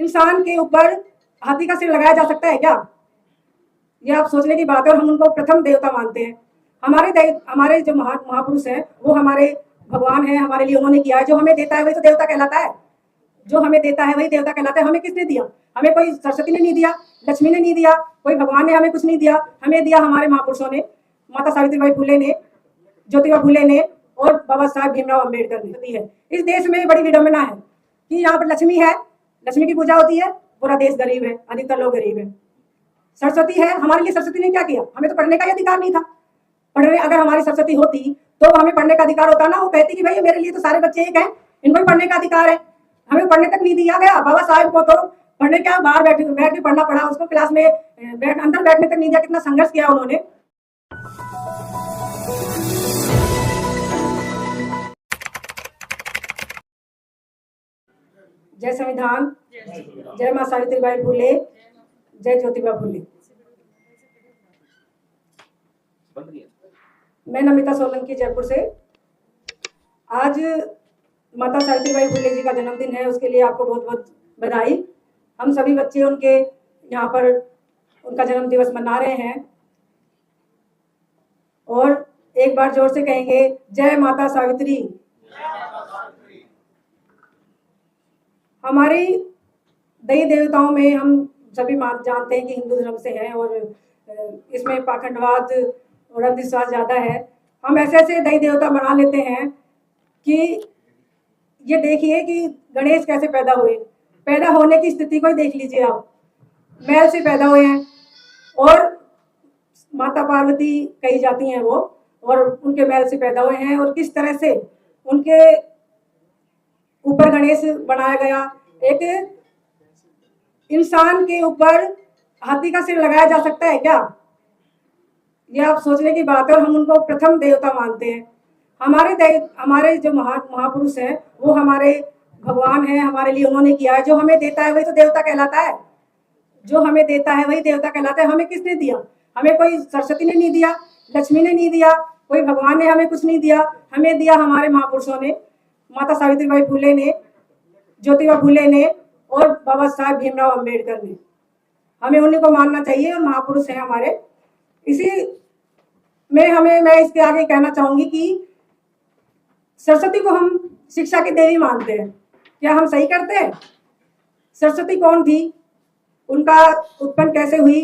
इंसान के ऊपर हाथी का सिर लगाया जा सकता है क्या? ये आप सोचने की बात है। और हम उनको प्रथम देवता मानते हैं। हमारे जो महापुरुष हैं वो हमारे भगवान हैं, हमारे लिए उन्होंने किया है। जो हमें देता है वही तो देवता कहलाता है। जो हमें देता है वही देवता कहलाता है। हमें किसने दिया? हमें कोई सरस्वती ने नहीं दिया, लक्ष्मी ने नहीं दिया, कोई भगवान ने हमें कुछ नहीं दिया। हमें दिया हमारे महापुरुषों ने, माता सावित्रीबाई फुले ने, ज्योतिबा फुले ने और बाबा साहब भीमराव अम्बेडकर ने दी है। इस देश में बड़ी विडंबना है कि यहाँ पर लक्ष्मी है, लक्ष्मी की पूजा होती है, पूरा देश गरीब है, अधिकतर लोग गरीब है। सरस्वती है, हमारे लिए सरस्वती ने क्या किया? हमें तो पढ़ने का ही अधिकार नहीं था। पढ़ने अगर हमारी सरस्वती होती तो हमें पढ़ने का अधिकार होता ना। वो कहती कि भाई मेरे लिए तो सारे बच्चे एक हैं, इनको भी पढ़ने का अधिकार है। हमें पढ़ने तक नहीं दिया गया। बाबा साहब को तो पढ़ने क्या, बाहर बैठ के पढ़ना पड़ा। उसको क्लास में अंदर बैठने तक नहीं दिया। कितना संघर्ष किया उन्होंने। जय संविधान, जय मां सावित्रीबाई फुले, जय ज्योतिबा फुले। मैं नमिता सोलंकी जयपुर से। आज माता सावित्रीबाई फुले जी का जन्मदिन है, उसके लिए आपको बहुत बहुत बधाई। हम सभी बच्चे उनके यहाँ पर उनका जन्म दिवस मना रहे हैं और एक बार जोर से कहेंगे, जय माता सावित्री। हमारी देवी देवताओं में हम सभी जानते हैं कि हिंदू धर्म से हैं और इसमें पाखंडवाद और अंधविश्वास ज़्यादा है। हम ऐसे ऐसे देवी देवता बना लेते हैं कि ये देखिए कि गणेश कैसे पैदा हुए। पैदा होने की स्थिति को ही देख लीजिए आप। मैल से पैदा हुए हैं और माता पार्वती कही जाती हैं वो, और उनके मैल से पैदा हुए हैं। और किस तरह से उनके ऊपर गणेश बनाया गया। एक इंसान के ऊपर हाथी का सिर लगाया जा सकता है क्या? ये आप सोचने की बात है। और हम उनको प्रथम देवता मानते हैं। हमारे जो महापुरुष हैं वो हमारे भगवान हैं, हमारे लिए उन्होंने किया है। जो हमें देता है वही तो देवता कहलाता है। जो हमें देता है वही देवता कहलाता है। हमें किसने दिया? हमें कोई सरस्वती ने नहीं दिया, लक्ष्मी ने नहीं दिया, कोई भगवान ने हमें कुछ नहीं दिया। हमें दिया हमारे महापुरुषों ने, माता सावित्रीबाई फुले ने, ज्योतिबा फुले ने और बाबा साहब भीमराव अम्बेडकर ने। हमें उन्हीं को मानना चाहिए और महापुरुष हैं हमारे। इसी में मैं इसके आगे कहना चाहूंगी कि सरस्वती को हम शिक्षा की देवी मानते हैं। क्या हम सही करते हैं? सरस्वती कौन थी, उनका उत्पन्न कैसे हुई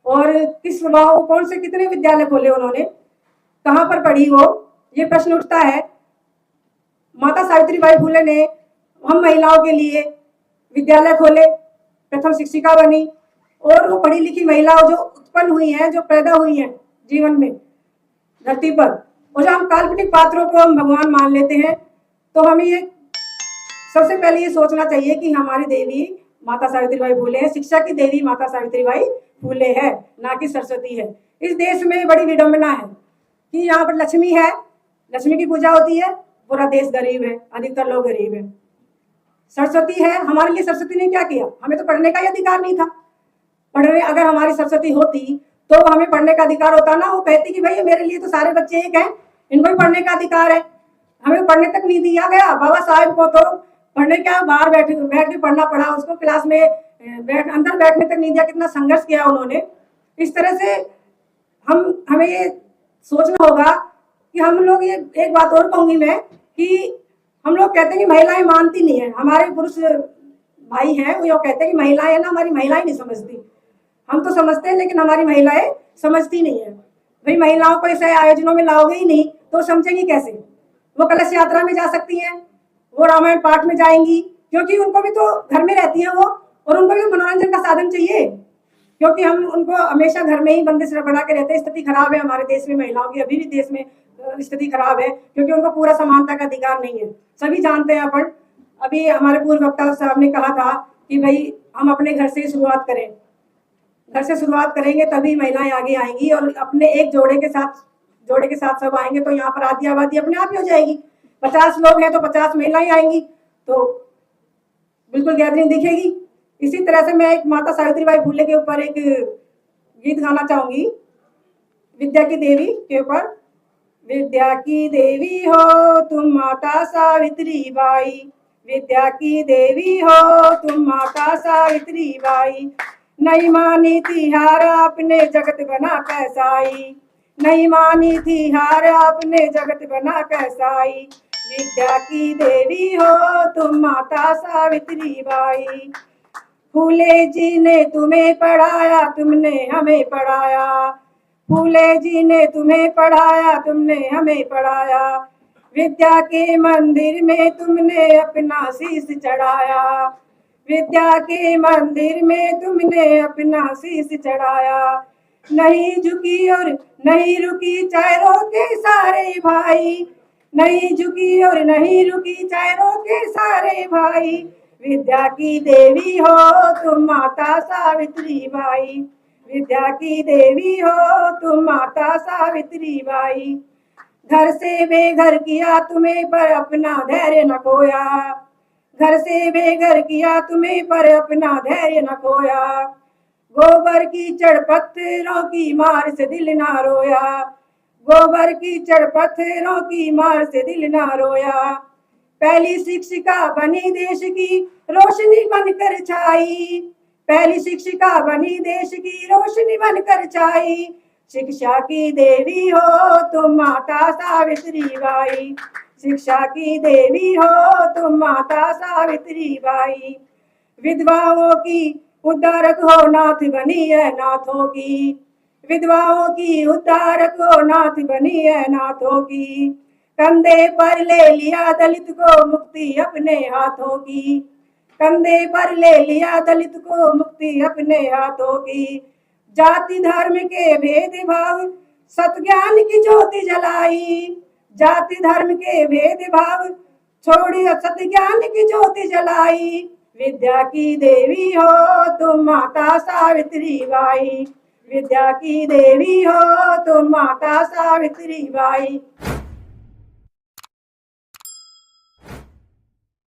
और किस स्वभाव, कौन से कितने विद्यालय खोले उन्होंने, कहाँ पर पढ़ी वो, ये प्रश्न उठता है। माता सावित्रीबाई फुले ने हम महिलाओं के लिए विद्यालय खोले, प्रथम शिक्षिका बनी और वो पढ़ी लिखी महिलाओं जो उत्पन्न हुई हैं, जो पैदा हुई हैं जीवन में धरती पर, और जो हम काल्पनिक पात्रों को हम भगवान मान लेते हैं, तो हमें ये सबसे पहले ये सोचना चाहिए कि हमारी देवी माता सावित्रीबाई फुले है। शिक्षा की देवी माता सावित्रीबाई फुले है, ना कि सरस्वती है। इस देश में बड़ी विडंबना है कि यहाँ पर लक्ष्मी है, लक्ष्मी की पूजा होती है, पूरा देश गरीब है, अधिकतर लोग गरीब है। सरस्वती है, हमारे लिए सरस्वती ने क्या किया? हमें तो पढ़ने का ही अधिकार नहीं था। पढ़ने अगर हमारी सरस्वती होती तो हमें पढ़ने का अधिकार होता ना। वो कहती कि भाई मेरे लिए तो सारे बच्चे एक हैं, इनको भी पढ़ने का अधिकार है। हमें पढ़ने तक नहीं दिया गया। बाबा साहब को तो पढ़ने क्या, बाहर बैठ के पढ़ना पड़ा। उसको क्लास में अंदर बैठने तक नहीं दिया। कितना संघर्ष किया उन्होंने। इस तरह से हमें ये सोचना होगा कि हम लोग, ये एक बात और कहूंगी मैं कि हम लोग कहते हैं कि महिलाएं मानती नहीं है। हमारे पुरुष भाई हैं, वो ये कहते हैं कि महिलाएं है ना, हमारी महिलाएं नहीं समझती। हम तो समझते हैं लेकिन हमारी महिलाएं समझती नहीं है। भाई महिलाओं को ऐसे आयोजनों में लाओगे ही नहीं तो समझेंगी कैसे? वो कलश यात्रा में जा सकती हैं, वो रामायण पाठ में जाएंगी, क्योंकि उनको भी तो घर में रहती है वो, और उनको भी मनोरंजन का साधन चाहिए। क्योंकि हम उनको हमेशा घर में ही बंदिश बना के रहते हैं। स्थिति खराब है हमारे देश में महिलाओं की, अभी भी देश में स्थिति खराब है, क्योंकि उनको पूरा समानता का अधिकार नहीं है। सभी जानते हैं अपन। अभी हमारे पूर्व वक्ता साहब ने कहा था कि भाई हम अपने घर से ही शुरुआत करें। घर से शुरुआत करेंगे तभी महिलाएं आगे आएंगी, और अपने एक जोड़े के साथ सब आएंगे तो यहाँ पर आधी आबादी अपने आप ही हो जाएगी। 50 लोग हैं तो 50 महिलाएं आएंगी तो बिल्कुल गैदरिंग दिखेगी। इसी तरह से मैं एक माता सावित्रीबाई फुले के ऊपर एक गीत गाना चाहूंगी, विद्या की देवी के ऊपर। विद्या की देवी हो तुम माता सावित्री बाई, विद्या की देवी हो तुम माता सावित्री बाई। नहीं मानी थी हार आपने जगत बना कैसाई, नहीं मानी थी हार आपने जगत बना कैसाई। विद्या की देवी हो तुम माता सावित्री बाई। फूले जी ने तुम्हें पढ़ाया तुमने हमें पढ़ाया, फूले जी ने तुम्हें पढ़ाया तुमने हमें पढ़ाया। विद्या के मंदिर में तुमने अपना शीश चढ़ाया, विद्या के मंदिर में तुमने अपना शीश चढ़ाया। नहीं झुकी और नहीं रुकी चारों के सारे भाई, नहीं झुकी और नहीं रुकी चारों के सारे भाई। विद्या की देवी हो तुम माता सावित्री बाई, विद्या की देवी हो तुम माता सावित्री बाई। घर से बेघर किया तुम्हें पर अपना धैर्य न खोया, घर से बेघर किया तुम्हें पर अपना धैर्य न खोया। गोबर की चढ़ पत्थरों की मार से दिल ना रोया, गोबर की चढ़ पत्थरों की मार से दिल ना रोया। पहली शिक्षिका बनी देश की रोशनी बनकर छाई, पहली शिक्षिका बनी देश की रोशनी बनकर छाई। शिक्षा की देवी हो तुम माता सावित्री बाई, शिक्षा की देवी हो तुम माता सावित्री बाई। विधवाओं की उद्धारक हो नाथ बनी है नाथों की, विधवाओं की उद्धारक हो नाथ बनी है नाथों की। कंधे पर ले लिया दलित को मुक्ति अपने हाथों की, कंधे पर ले लिया दलित को मुक्ति अपने हाथों की। जाति धर्म के भेदभाव सत्ज्ञान की ज्योति जलाई, जाति धर्म के भेदभाव छोड़ी सत्ज्ञान की ज्योति जलाई। विद्या की देवी हो तुम माता सावित्री बाई, विद्या की देवी हो तुम माता सावित्री बाई।